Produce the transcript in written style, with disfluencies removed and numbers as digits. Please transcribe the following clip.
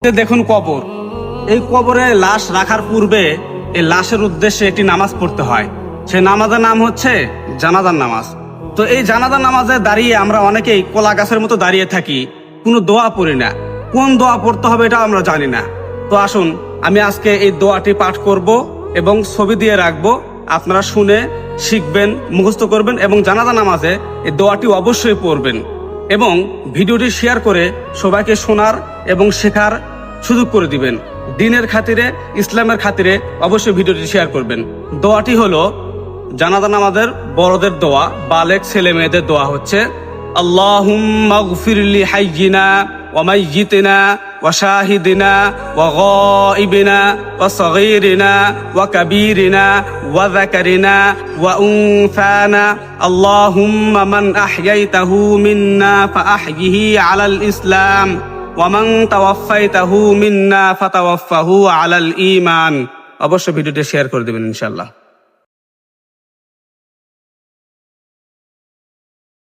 দেখুন কবর, এই কবরে লাশ রাখার পূর্বে এই লাশের উদ্দেশ্যে একটি নামাজ পড়তে হয়। সেই নামাজের নাম হচ্ছে জানাজার নামাজ। তো এই জানাজার নামাজে দাঁড়িয়ে আমরা অনেকেই কলা গাছের মতো দাঁড়িয়ে থাকি, কোনো দোয়া পড়ি না। কোন দোয়া পড়তে হবে এটা আমরা জানি না। তো আসুন আমি আজকে এই দোয়াটি পাঠ করব এবং ছবি দিয়ে রাখবো, আপনারা শুনে শিখবেন, মুখস্থ করবেন এবং জানাজা নামাজে এই দোয়াটি অবশ্যই পড়বেন এবং ভিডিওটি শেয়ার করে সবাইকে শোনার এবং শেখার সুযোগ করে দিবেন। দ্বীনের খাতিরে, ইসলামের খাতিরে অবশ্যই ভিডিওটি শেয়ার করবেন। দোয়াটি হলো জানাজা নামাজের বড়দের দোয়া, বালেক ছেলে মেয়েদের দোয়া হচ্ছে আল্লাহুম্মা গফিরলি হাইয়িনা ওয়া মাইয়িতিনা ওয়া শাহিদিনা ওয়া গায়িবিনা ওয়া সগীরিনা ওয়া কাবীরিনা ওয়া যাকারিনা ওয়া উনসানা আল্লাহুম্মা মান আহইয়াইতাহু মিন্না ফাআহইহি আলাল ইসলাম ওয়া মান তাওয়াফাইতাহু মিন্না ফাতাওয়াফাহু আলাল ঈমান। অবশ্যই ভিডিওটি শেয়ার করে দিবেন ইনশাআল্লাহ।